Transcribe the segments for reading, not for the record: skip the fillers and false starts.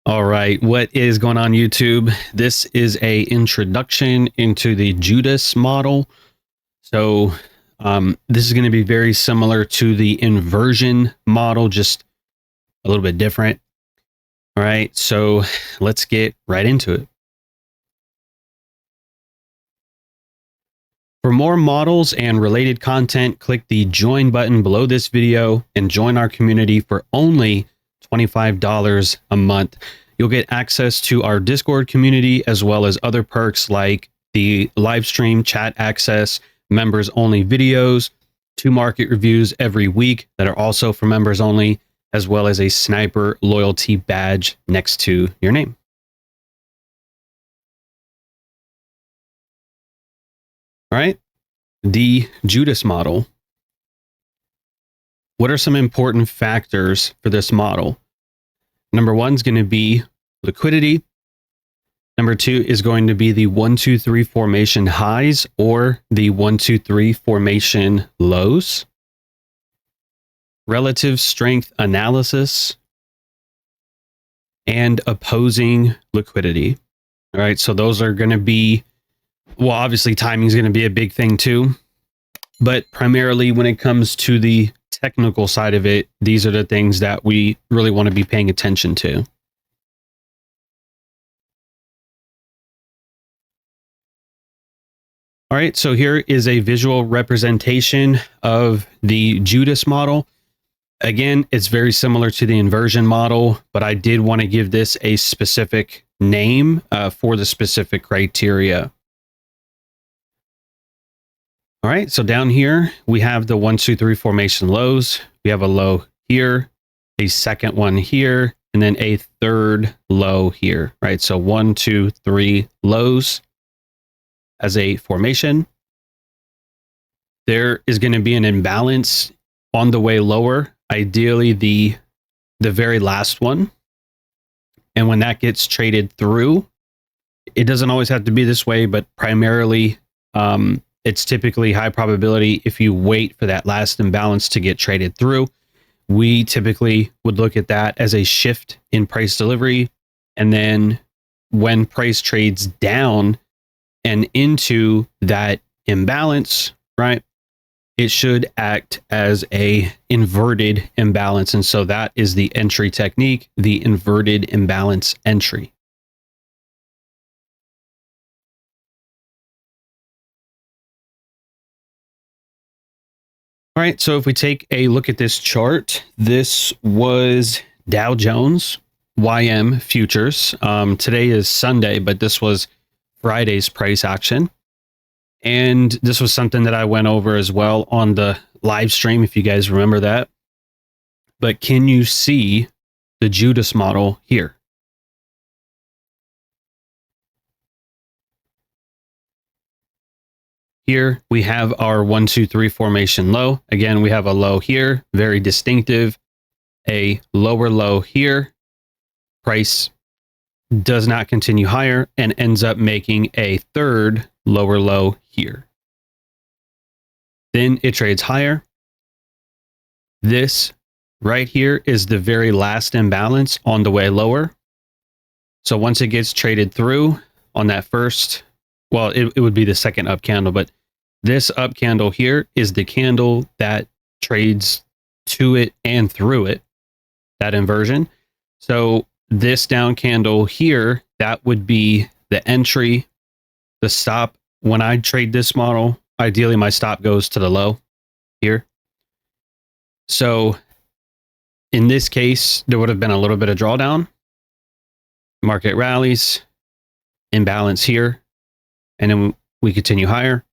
All right, what is going on YouTube? This is a introduction into the Judas model. So this is going to be very similar to the inversion model, just a little bit different. All right, so let's get right into it. For more models and related content, click the join button below this video and join our community for only $25 a month. You'll get access to our Discord community as well as other perks like the live stream chat access, members only videos, 2 market reviews every week that are also for members only, as well as a sniper loyalty badge next to your name. All right, the Judas model. What are some important factors for this model? Number 1 is going to be liquidity. Number 2 is going to be the 1, 2, 3 formation highs or the 1, 2, 3 formation lows. Relative strength analysis and opposing liquidity. All right, so those are going to be, well, obviously timing is going to be a big thing too, but primarily when it comes to the technical side of it, these are the things that we really want to be paying attention to. All right, so here is a visual representation of the Judas model. Again, it's very similar to the inversion model, but I did want to give this a specific name for the specific criteria. All right, so down here, we have the 1, 2, 3 formation lows. We have a low here, a second one here, and then a third low here, right? So 1, 2, 3 lows as a formation. There is going to be an imbalance on the way lower, ideally the very last one. And when that gets traded through, it doesn't always have to be this way, but primarily it's typically high probability if you wait for that last imbalance to get traded through. We typically would look at that as a shift in price delivery. And then when price trades down and into that imbalance, right, it should act as a inverted imbalance. And so that is the entry technique, the inverted imbalance entry. All right, so if we take a look at this chart, this was Dow Jones YM futures. Today is Sunday, but this was Friday's price action. And this was something that I went over as well on the live stream, if you guys remember that. But can you see the Judas model here? Here we have our 1, 2, 3 formation low. Again, we have a low here, very distinctive, a lower low here. Price does not continue higher and ends up making a third lower low here. Then it trades higher. This right here is the very last imbalance on the way lower. So once it gets traded through on that first, well, it would be the second up candle, but this up candle here is the candle that trades to it and through it, that inversion. So this down candle here, that would be the entry, the stop. When I trade this model, ideally my stop goes to the low here. So in this case, there would have been a little bit of drawdown. Market rallies, imbalance here, and then we continue higher,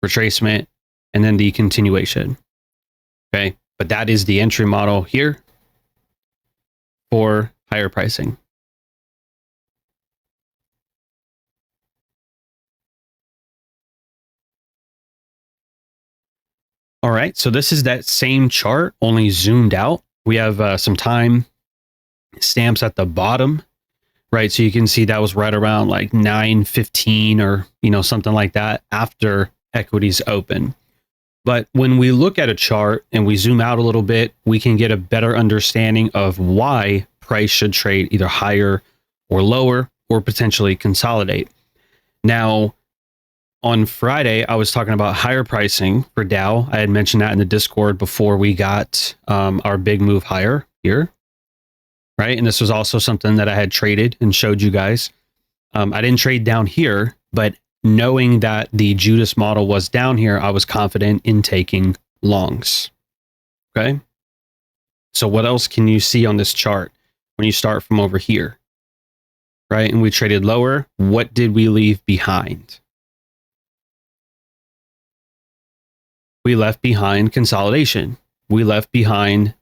retracement, and then the continuation. Okay, but that is the entry model here for higher pricing. All right, so this is that same chart, only zoomed out. We have some time stamps at the bottom, right? So you can see that was right around like 9:15 or, something like that after equities open. But when we look at a chart and we zoom out a little bit, we can get a better understanding of why price should trade either higher or lower or potentially consolidate. Now, on Friday, I was talking about higher pricing for Dow. I had mentioned that in the Discord before we got our big move higher here, right? And this was also something that I had traded and showed you guys. I didn't trade down here, but knowing that the Judas model was down here, I was confident in taking longs. Okay. So what else can you see on this chart when you start from over here, right? And we traded lower. What did we leave behind? We left behind consolidation. We left behind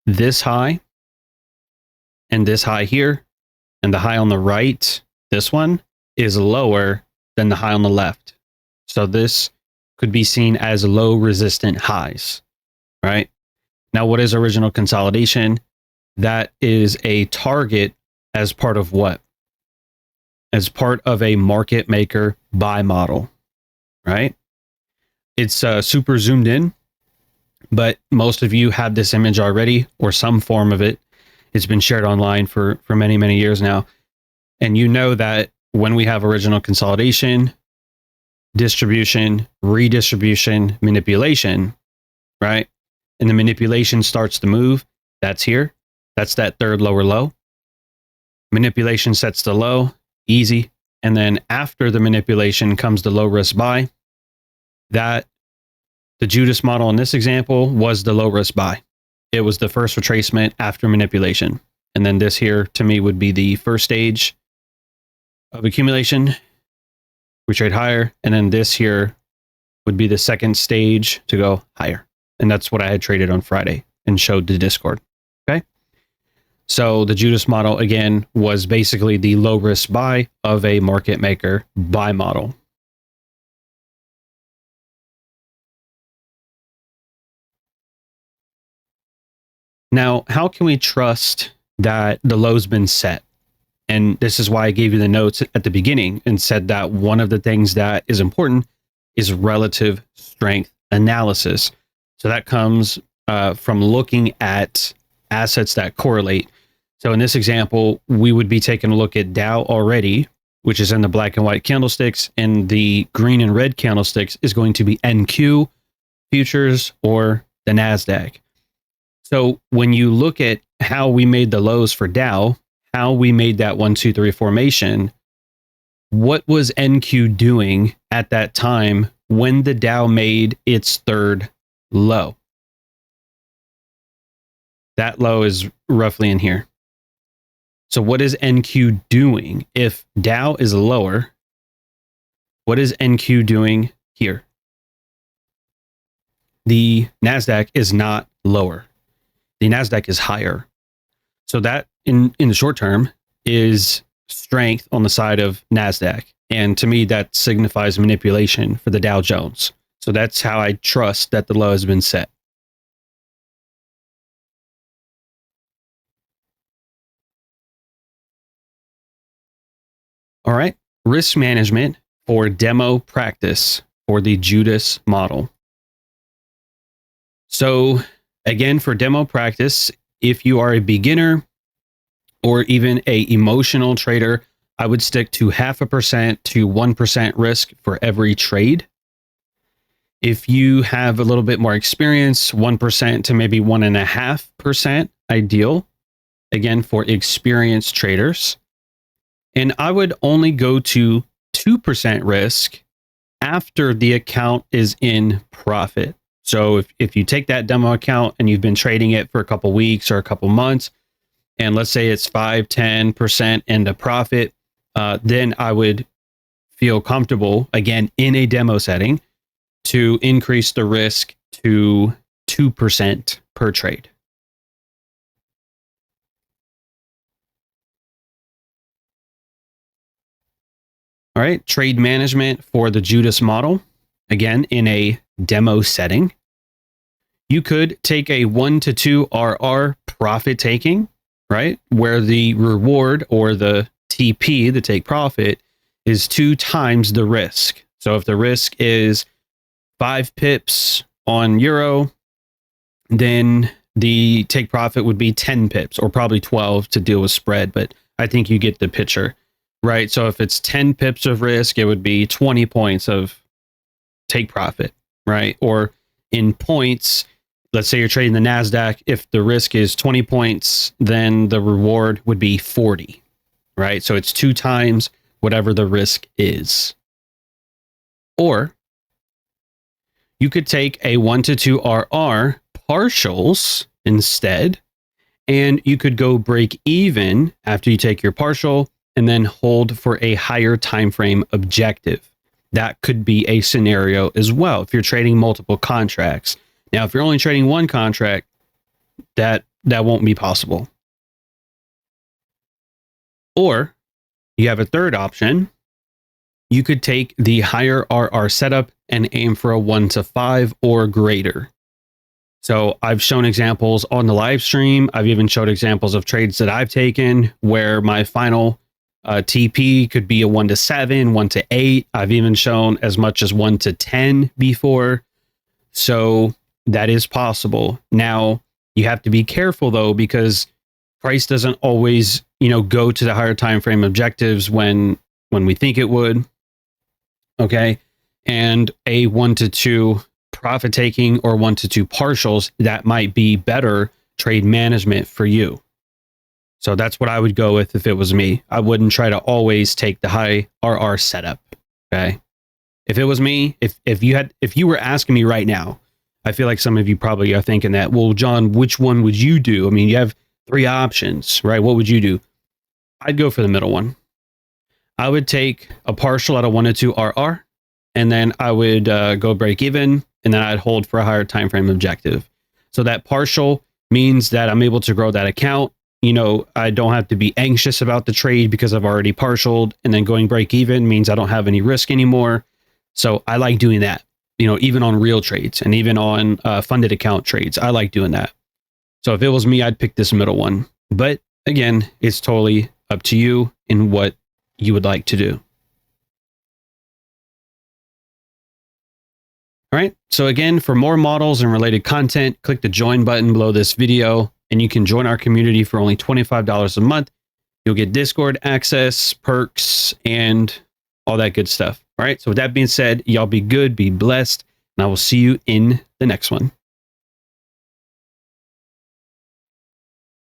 this high and this high here, and the high on the right, this one, is lower than the high on the left. So this could be seen as low resistant highs, right? Now, what is original consolidation? That is a target as part of what? As part of a market maker buy model, right? It's super zoomed in, but most of you have this image already or some form of it. It's been shared online for many, many years now. And you know that when we have original consolidation, distribution, redistribution, manipulation, right? And the manipulation starts to move, that's here. That's that third lower low. Manipulation sets the low, easy. And then after the manipulation comes the low risk buy. That the Judas model in this example was the low risk buy. It was the first retracement after manipulation. And then this here to me would be the first stage of accumulation. We trade higher. And then this here would be the second stage to go higher. And that's what I had traded on Friday and showed the Discord. Okay. So the Judas model again was basically the low risk buy of a market maker buy model. Now, how can we trust that the low's been set? And this is why I gave you the notes at the beginning and said that one of the things that is important is relative strength analysis. So that comes from looking at assets that correlate. So in this example, we would be taking a look at Dow already, which is in the black and white candlesticks, and the green and red candlesticks is going to be NQ futures or the Nasdaq. So when you look at how we made the lows for Dow, how we made that 1, 2, 3 formation, what was NQ doing at that time when the Dow made its third low? That low is roughly in here. So what is NQ doing? If Dow is lower, what is NQ doing here? The Nasdaq is not lower. The Nasdaq is higher. So that in the short term is strength on the side of Nasdaq. And to me, that signifies manipulation for the Dow Jones. So that's how I trust that the low has been set. All right, risk management for demo practice for the Judas model. So again, for demo practice, if you are a beginner or even a emotional trader, I would stick to 0.5% to 1% risk for every trade. If you have a little bit more experience, 1% to maybe 1.5% ideal, again, for experienced traders. And I would only go to 2% risk after the account is in profit. So if you take that demo account and you've been trading it for a couple weeks or a couple months, and let's say it's 5-10% into profit, then I would feel comfortable, again, in a demo setting, to increase the risk to 2% per trade. All right, trade management for the Judas model, again, in a demo setting. You could take a 1 to 2 RR profit taking, right? Where the reward or the TP, the take profit, is 2 times the risk. So if the risk is 5 pips on euro, then the take profit would be 10 pips or probably 12 to deal with spread, but I think you get the picture, right? So if it's 10 pips of risk, it would be 20 points of take profit, right? Or in points, let's say you're trading the Nasdaq. If the risk is 20 points, then the reward would be 40, right? So it's 2 times whatever the risk is. Or you could take a 1 to 2 RR partials instead, and you could go break even after you take your partial and then hold for a higher time frame objective. That could be a scenario as well if you're trading multiple contracts. Now, if you're only trading one contract, that won't be possible. Or you have a third option. You could take the higher RR setup and aim for a 1 to 5 or greater. So I've shown examples on the live stream. I've even showed examples of trades that I've taken where my final TP could be a 1 to 7, 1 to 8. I've even shown as much as 1 to 10 before. So that is possible. Now, you have to be careful though, because price doesn't always, go to the higher time frame objectives when we think it would. Okay. And a 1 to 2 profit taking or 1 to 2 partials, that might be better trade management for you. So that's what I would go with if it was me. I wouldn't try to always take the high RR setup. Okay. If it was me, if you were asking me right now, I feel like some of you probably are thinking that, well, John, which one would you do? I mean, you have 3 options, right? What would you do? I'd go for the middle one. I would take a partial at a 1 to 2 RR, and then I would go break even, and then I'd hold for a higher time frame objective. So that partial means that I'm able to grow that account. I don't have to be anxious about the trade because I've already partialed, and then going break even means I don't have any risk anymore. So I like doing that, even on real trades and even on funded account trades. I like doing that. So if it was me, I'd pick this middle one. But again, it's totally up to you in what you would like to do. All right. So again, for more models and related content, click the join button below this video, and you can join our community for only $25 a month. You'll get Discord access, perks, and all that good stuff. All right. So with that being said, y'all be good, be blessed, and I will see you in the next one.